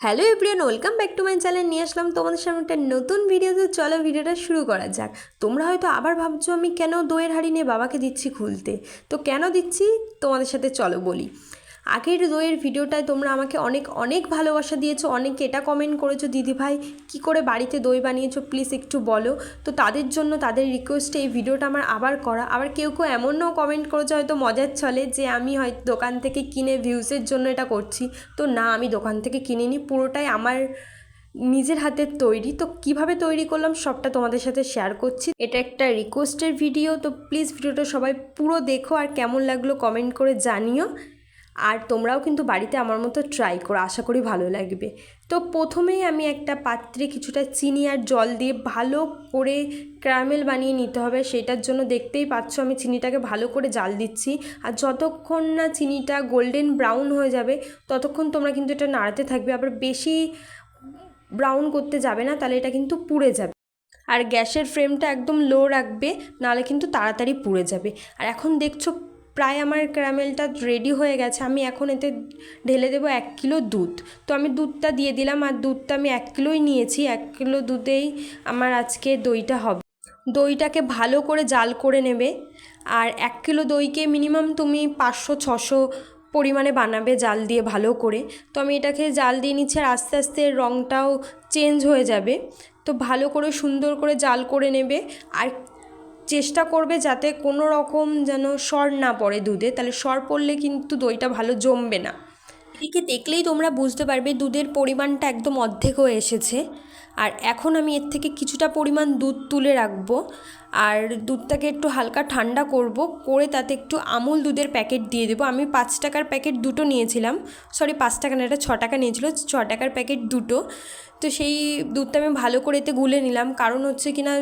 Hello everyone, welcome back to my channel. নিয়ে আসলাম তোমাদের সামনে একটা নতুন ভিডিও। তো চলো ভিডিওটা শুরু করা যাক। তোমরা হয়তো আবার ভাবছো আমি কেন দইয়ের হাঁড়ি নিয়ে বাবাকে দিচ্ছি খুলতে। তো কেন দিচ্ছি তোমাদের সাথে চলো বলি। আগের দইয়ের ভিডিওটায় তোমরা আমাকে অনেক অনেক ভালোবাসা দিয়েছো, অনেকে এটা কমেন্ট করেছো দিদিভাই কী করে বাড়িতে দই বানিয়েছো প্লিজ একটু বলো। তো তাদের জন্য তাদের রিকোয়েস্টে এই ভিডিওটা আমার আবার করা। আবার কেউ কেউ এমনও কমেন্ট করেছে হয়তো মজার ছলে যে আমি হয়তো দোকান থেকে কিনে ভিউসের জন্য এটা করছি। তো না, আমি দোকান থেকে কিনিনি, পুরোটাই আমার নিজের হাতের তৈরি। তো কিভাবে তৈরি করলাম সবটা তোমাদের সাথে শেয়ার করছি। এটা একটা রিকোয়েস্টের ভিডিও, তো প্লিজ ভিডিওটা সবাই পুরো দেখো আর কেমন লাগলো কমেন্ট করে জানিও। আর তোমরাও কিন্তু বাড়িতে আমার মতো ট্রাই করো, আশা করি ভালো লাগবে। তো প্রথমেই আমি একটা পাত্রে কিছুটা চিনি আর জল দিয়ে ভালো করে ক্যারামেল বানিয়ে নিতে হবে। সেটার জন্য দেখতেই পাচ্ছ আমি চিনিটাকে ভালো করে জাল দিচ্ছি। আর যতক্ষণ না চিনিটা গোল্ডেন ব্রাউন হয়ে যাবে ততক্ষণ তোমরা কিন্তু এটা নাড়াতে থাকবে। আবার বেশি ব্রাউন করতে যাবে না, তাহলে এটা কিন্তু পুড়ে যাবে। আর গ্যাসের ফ্লেমটা একদম লো রাখবে, নাহলে কিন্তু তাড়াতাড়ি পুড়ে যাবে। আর এখন দেখছো প্রায় আমার ক্যারামেলটা রেডি হয়ে গেছে। আমি এখন এতে ঢেলে দেবো 1 কিলো দুধ। তো আমি দুধটা দিয়ে দিলাম, আর দুধটা আমি 1 কিলোই নিয়েছি। 1 কিলো দুধেই আমার আজকে দইটা হবে। দইটাকে ভালো করে জাল করে নেবে। আর 1 কিলো দইকে মিনিমাম তুমি 500-600 পরিমাণে বানাবে জাল দিয়ে ভালো করে। তো আমি এটাকে জাল দিয়ে নিচ্ছি, আর আস্তে আস্তে রঙটাও চেঞ্জ হয়ে যাবে। তো ভালো করে সুন্দর করে জাল করে নেবে। আর চেষ্টা করবে যাতে কোনো রকম যেন সর না পড়ে দুধে, তাহলে সর পড়লে কিন্তু দইটা ভালো জমবে না। এদিকে দেখলেই তোমরা বুঝতে পারবে দুধের পরিমাণটা একদম অর্ধেক হয়ে এসেছে। আর এখন আমি এর থেকে কিছুটা পরিমাণ দুধ তুলে রাখবো। আর দুধটাকে একটু হালকা ঠান্ডা করব, করে তাতে একটু আমুল দুধের প্যাকেট দিয়ে দেবো। আমি 5 টাকার প্যাকেট দুটো নিয়েছিলাম, সরি 5 টাকা না, এটা 6 টাকা নিয়েছিল, 6 টাকার প্যাকেট দুটো। তো সেই দুধটা আমি ভালো করে এতে গুলে নিলাম, কারণ হচ্ছে কি না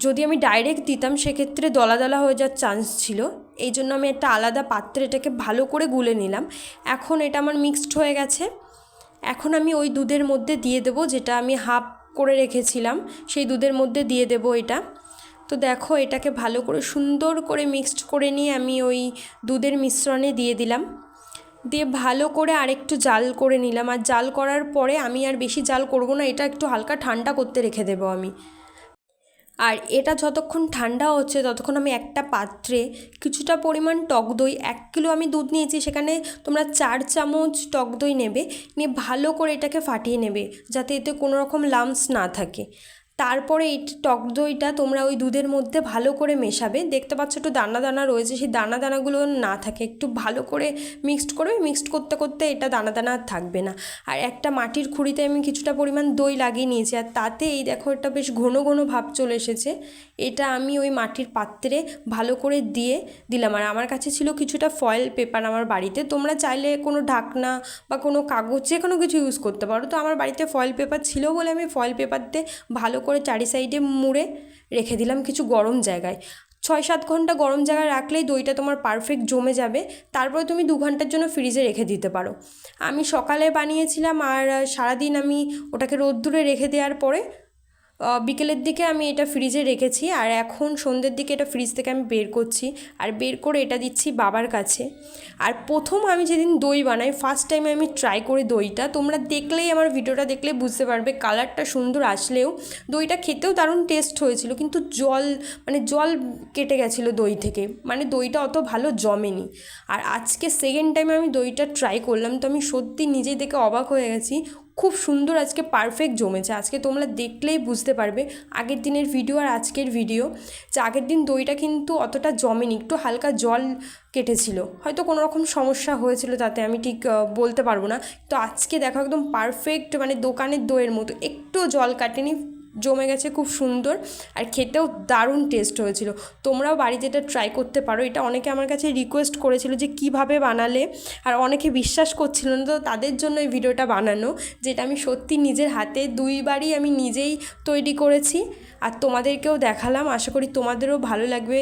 যদি আমি ডাইরেক্ট দিতাম সেক্ষেত্রে দলা দলা হয়ে যাওয়ার চান্স ছিল। এই জন্য আমি একটা আলাদা পাত্রে এটাকে ভালো করে গুলে নিলাম। এখন এটা আমার মিক্সড হয়ে গেছে। এখন আমি ওই দুধের মধ্যে দিয়ে দেবো, যেটা আমি হাফ করে রেখেছিলাম সেই দুধের মধ্যে দিয়ে দেবো এটা। তো দেখো এটাকে ভালো করে সুন্দর করে মিক্সড করে নিয়ে আমি ওই দুধের মিশ্রণে দিয়ে দিলাম। দিয়ে ভালো করে আরেকটু জাল করে নিলাম। আর জাল করার পরে আমি আর বেশি জাল করব না, এটা একটু হালকা ঠান্ডা করতে রেখে দেবো আমি। আর এটা যতক্ষণ ঠান্ডা হচ্ছে ততক্ষণ আমি একটা পাত্রে কিছুটা পরিমাণ টক দই, 1 কিলো আমি দুধ নিয়েছি, সেখানে তোমরা 4 চামচ টক দই নেবে, নিয়ে ভালো করে এটাকে ফাটিয়ে নেবে যাতে এতে কোনো রকম লাম্পস না থাকে। তারপরে এই টক দইটা তোমরা ওই দুধের মধ্যে ভালো করে মেশাবে। দেখতে পাচ্ছ একটু দানা দানা রয়েছে, সেই দানা দানাগুলো না থাকে, একটু ভালো করে মিক্সড করবে। মিক্সড করতে করতে এটা দানা দানা আর থাকবে না। আর একটা মাটির খুঁড়িতে আমি কিছুটা পরিমাণ দই লাগিয়ে নিয়েছি, আর তাতে এই দেখো এটা বেশ ঘন ঘন ভাব চলে এসেছে। এটা আমি ওই মাটির পাত্রে ভালো করে দিয়ে দিলাম। আর আমার কাছে ছিল কিছুটা ফয়েল পেপার আমার বাড়িতে, তোমরা চাইলে কোনো ঢাকনা বা কোনো কাগজ যে কোনো কিছু ইউজ করতে পারো। তো আমার বাড়িতে ফয়েল পেপার ছিল বলে আমি ফয়েল পেপার দিয়ে ভালো করে চারি সাইডে মুড়ে রেখে দিলাম কিছু গরম জায়গায়। 6-7 ঘন্টা গরম জায়গায় রাখলেই দইটা তোমার পারফেক্ট জমে যাবে। তারপরে তুমি 2 ঘন্টার জন্য ফ্রিজে রেখে দিতে পারো। আমি সকালে বানিয়েছিলাম, আর সারাদিন আমি ওটাকে রোদ্দুরে রেখে দেওয়ার পরে বিকেলের দিকে আমি এটা ফ্রিজে রেখেছি। আর এখন সন্ধ্যের দিকে এটা ফ্রিজ থেকে আমি বের করছি, আর বের করে এটা দিচ্ছি বাবার কাছে। আর প্রথম আমি যেদিন দই বানাই ফার্স্ট টাইমে আমি ট্রাই করি দইটা, তোমরা দেখলেই আমার ভিডিওটা দেখলে বুঝতে পারবে কালারটা সুন্দর আসলেও দইটা খেতেও দারুণ টেস্ট হয়েছিল, কিন্তু জল কেটে গেছিলো দই থেকে, মানে দইটা অত ভালো জমেনি। আর আজকে সেকেন্ড টাইম আমি দইটা ট্রাই করলাম, তো আমি সত্যি নিজেই দেখে অবাক হয়ে গেছি। খুব সুন্দর আজকে পারফেক্ট জমেছে। আজকে তোমরা দেখলেই বুঝতে পারবে আগের দিনের ভিডিও আর আজকের ভিডিও, যে আগের দিন দইটা কিন্তু অতটা জমেনি, একটু হালকা জল কেটেছিল, হয়তো কোনো রকম সমস্যা হয়েছিল তাতে, আমি ঠিক বলতে পারবো না। তো আজকে দেখো একদম পারফেক্ট, মানে দোকানের দইয়ের মতো, একটু জল কাটেনি, জমে গেছে খুব সুন্দর। আর খেতেও দারুণ টেস্ট হয়েছিল। তোমরাও বাড়িতে এটা ট্রাই করতে পারো। এটা অনেকে আমার কাছে রিকোয়েস্ট করেছিল যে কিভাবে বানালে, আর অনেকে বিশ্বাস করছিল না, তো তাদের জন্য এই ভিডিওটা বানানো, যেটা আমি সত্যি নিজের হাতে 2বারই আমি নিজেই তৈরি করেছি আর তোমাদেরকেও দেখালাম। আশা করি তোমাদেরও ভালো লাগবে।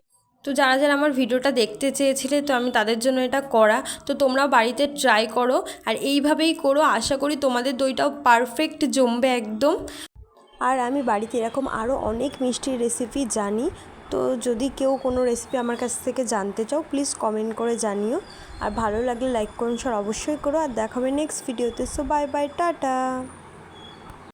তো যারা যারা আমার ভিডিওটা দেখতে চেয়েছিলে, তো আমি তাদের জন্য এটা করা। তো তোমরাও বাড়িতে ট্রাই করো, আর এইভাবেই করো, আশা করি তোমাদের দইটাও পারফেক্ট জমবে একদম। আর আমি বাড়িতে এরকম আরও অনেক মিষ্টির রেসিপি জানি, তো যদি কেউ কোনো রেসিপি আমার কাছ থেকে জানতে চাও প্লিজ কমেন্ট করে জানিও। আর ভালো লাগলে লাইক করুন, অবশ্যই করো। আর দেখাবে নেক্সট ভিডিওতে। So bye bye, tata.